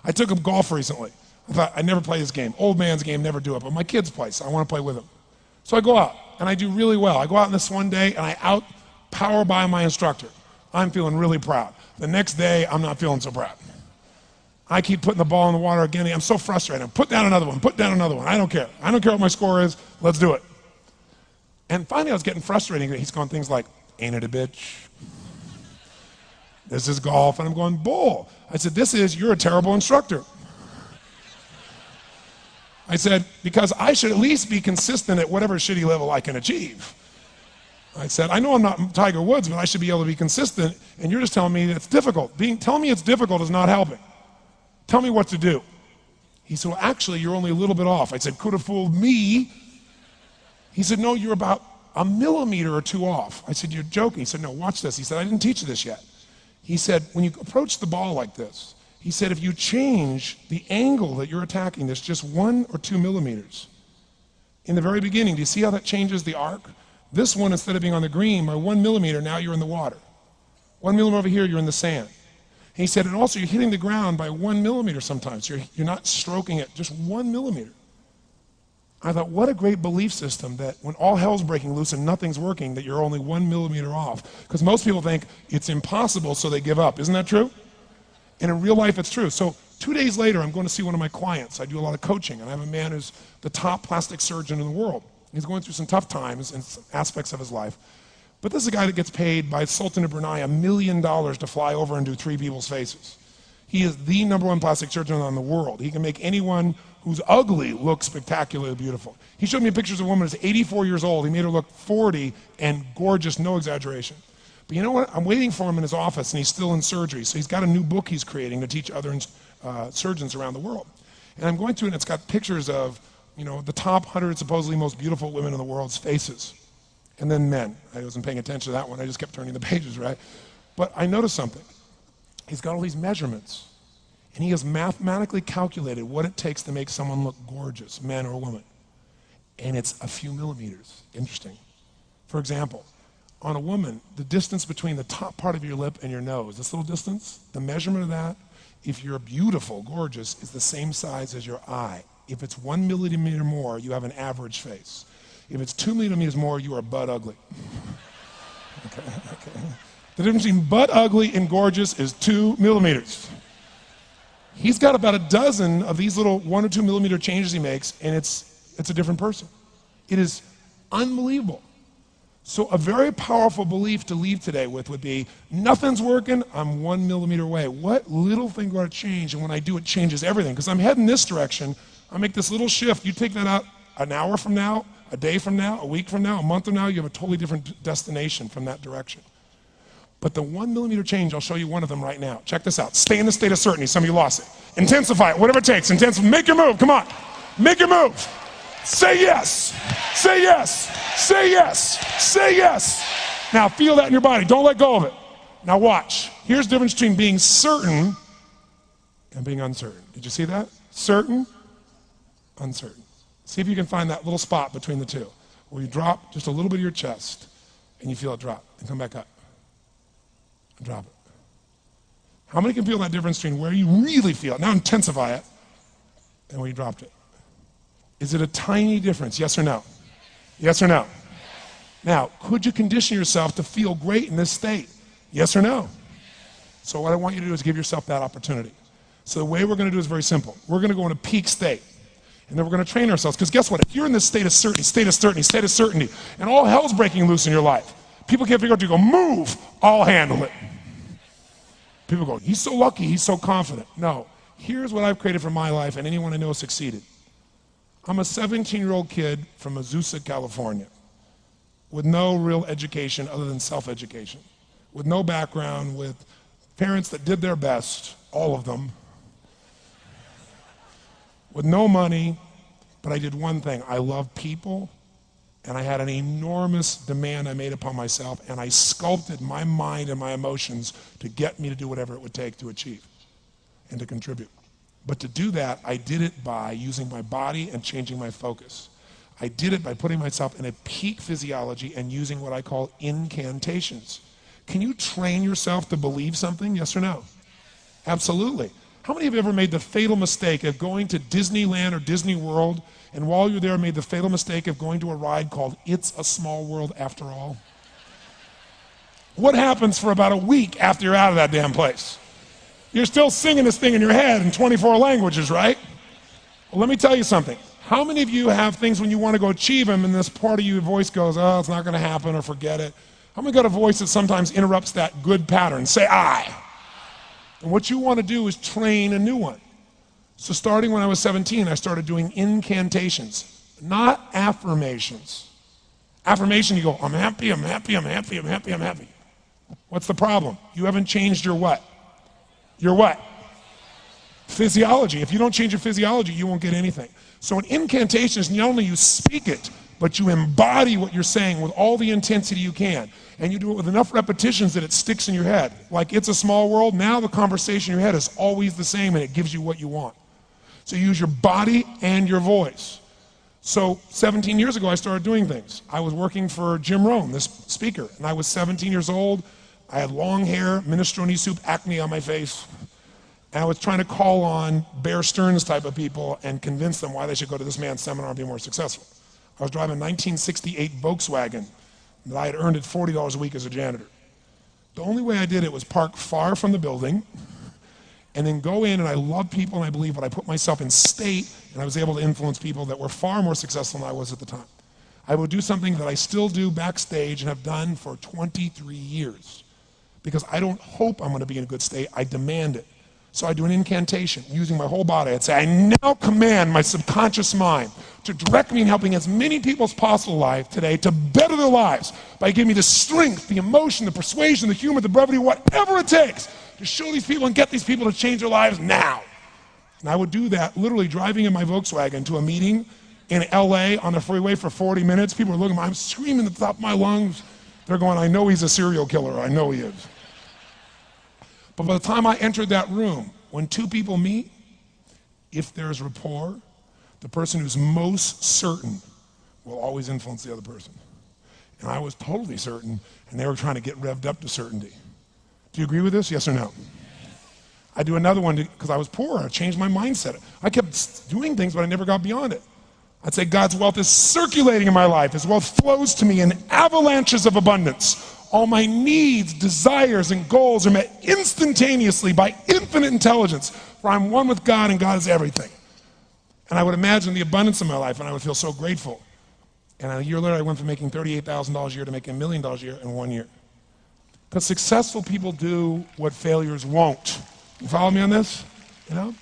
I took him golf recently. I thought, I'd never play this game. Old man's game, never do it, but my kids play, so I want to play with them. So I go out, and I do really well. I go out on this one day, and I out-power by my instructor. I'm feeling really proud. The next day, I'm not feeling so proud. I keep putting the ball in the water again. I'm so frustrated. Put down another one, put down another one. I don't care. I don't care what my score is. Let's do it. And finally, I was getting frustrated. He's going things like, ain't it a bitch? This is golf. And I'm going, bull. I said, you're a terrible instructor. I said, because I should at least be consistent at whatever shitty level I can achieve. I said, I know I'm not Tiger Woods, but I should be able to be consistent, and you're just telling me it's difficult. Telling me it's difficult is not helping. Tell me what to do. He said, well, actually, you're only a little bit off. I said, could have fooled me. He said, no, you're about a millimeter or two off. I said, you're joking. He said, no, watch this. He said, I didn't teach you this yet. He said, when you approach the ball like this, he said, if you change the angle that you're attacking this just 1 or 2 millimeters, in the very beginning, do you see how that changes the arc? This one, instead of being on the green, by 1 millimeter, now you're in the water. 1 millimeter over here, you're in the sand. And he said, and also you're hitting the ground by 1 millimeter sometimes. You're not stroking it, just 1 millimeter. I thought, what a great belief system that when all hell's breaking loose and nothing's working, that you're only 1 millimeter off. Because most people think it's impossible, so they give up. Isn't that true? And in real life, it's true. So 2 days later, I'm going to see one of my clients. I do a lot of coaching, and I have a man who's the top plastic surgeon in the world. He's going through some tough times in some aspects of his life. But this is a guy that gets paid by Sultan of Brunei $1 million to fly over and do 3 people's faces. He is the #1 plastic surgeon in the world. He can make anyone who's ugly look spectacularly beautiful. He showed me pictures of a woman who's 84 years old. He made her look 40 and gorgeous, no exaggeration. But you know what? I'm waiting for him in his office, and he's still in surgery. So he's got a new book he's creating to teach other surgeons around the world. And I'm going through it, and it's got pictures of, the top 100 supposedly most beautiful women in the world's faces. And then men. I wasn't paying attention to that one. I just kept turning the pages, right? But I noticed something. He's got all these measurements, and he has mathematically calculated what it takes to make someone look gorgeous, man or woman. And it's a few millimeters. Interesting. For example, on a woman, the distance between the top part of your lip and your nose, this little distance, the measurement of that, if you're beautiful, gorgeous, is the same size as your eye. If it's 1 millimeter more, you have an average face. If it's 2 millimeters more, you are butt ugly. Okay. The difference between butt ugly and gorgeous is 2 millimeters. He's got about a dozen of these little 1 or 2 millimeter changes he makes, and it's a different person. It is unbelievable. So a very powerful belief to leave today with would be, nothing's working, I'm 1 millimeter away. What little thing going to change? And when I do, it changes everything. Because I'm heading this direction, I make this little shift. You take that out an hour from now, a day from now, a week from now, a month from now, you have a totally different destination from that direction. But the 1 millimeter change, I'll show you one of them right now. Check this out. Stay in the state of certainty. Some of you lost it. Intensify it, whatever it takes. Make your move, come on. Make your move. Say yes. Say yes. Say yes. Say yes. Now feel that in your body. Don't let go of it. Now watch. Here's the difference between being certain and being uncertain. Did you see that? Certain, uncertain. See if you can find that little spot between the two, where you drop just a little bit of your chest, and you feel it drop, and come back up, and drop it. How many can feel that difference between where you really feel it, now intensify it, and where you dropped it? Is it a tiny difference, yes or no? Yes or no? Now, could you condition yourself to feel great in this state? Yes or no? So what I want you to do is give yourself that opportunity. So the way we're going to do is very simple. We're going to go in a peak state. And then we're going to train ourselves. Because guess what? If you're in this state of certainty, and all hell's breaking loose in your life, people can't figure out, you go, move, I'll handle it. People go, he's so lucky, he's so confident. No, here's what I've created for my life, and anyone I know has succeeded. I'm a 17-year-old kid from Azusa, California, with no real education other than self-education, with no background, with parents that did their best, all of them, with no money, but I did one thing. I love people, and I had an enormous demand I made upon myself, and I sculpted my mind and my emotions to get me to do whatever it would take to achieve and to contribute. But to do that, I did it by using my body and changing my focus. I did it by putting myself in a peak physiology and using what I call incantations. Can you train yourself to believe something, yes or no? Absolutely. How many of you ever made the fatal mistake of going to Disneyland or Disney World, and while you're there made the fatal mistake of going to a ride called It's a Small World After All? What happens for about a week after you're out of that damn place? You're still singing this thing in your head in 24 languages, right? Well, let me tell you something. How many of you have things when you want to go achieve them and this part of your voice goes, oh, it's not going to happen, or forget it? How many got a voice that sometimes interrupts that good pattern? Say I. And what you want to do is train a new one. So starting when I was 17, I started doing incantations, not affirmations. Affirmation, you go, I'm happy, I'm happy, I'm happy, I'm happy, I'm happy. What's the problem? You haven't changed your what? Your what? Physiology. If you don't change your physiology, you won't get anything. So an incantation is not only you speak it, but you embody what you're saying with all the intensity you can. And you do it with enough repetitions that it sticks in your head. Like It's a Small World, now the conversation in your head is always the same and it gives you what you want. So you use your body and your voice. So 17 years ago, I started doing things. I was working for Jim Rohn, this speaker, and I was 17 years old. I had long hair, minestrone soup, acne on my face. And I was trying to call on Bear Stearns type of people and convince them why they should go to this man's seminar and be more successful. I was driving a 1968 Volkswagen that I had earned at $40 a week as a janitor. The only way I did it was park far from the building and then go in, and I love people and I believe, but I put myself in state and I was able to influence people that were far more successful than I was at the time. I would do something that I still do backstage and have done for 23 years because I don't hope I'm going to be in a good state, I demand it. So I do an incantation using my whole body. I'd say, I now command my subconscious mind to direct me in helping as many people as possible alive today to better their lives by giving me the strength, the emotion, the persuasion, the humor, the brevity, whatever it takes to show these people and get these people to change their lives now. And I would do that literally driving in my Volkswagen to a meeting in LA on the freeway for 40 minutes. People are looking at me, I'm screaming at the top of my lungs. They're going, I know he's a serial killer, I know he is. But by the time I entered that room, when two people meet, if there's rapport, the person who's most certain will always influence the other person. And I was totally certain, and they were trying to get revved up to certainty. Do you agree with this, yes or no? I do another one because I was poor. I changed my mindset. I kept doing things, but I never got beyond it. I'd say God's wealth is circulating in my life. His wealth flows to me in avalanches of abundance. All my needs, desires, and goals are met instantaneously by infinite intelligence, for I'm one with God and God is everything. And I would imagine the abundance in my life, and I would feel so grateful. And a year later, I went from making $38,000 a year to making $1 million a year in 1 year. Because successful people do what failures won't. You follow me on this? You know?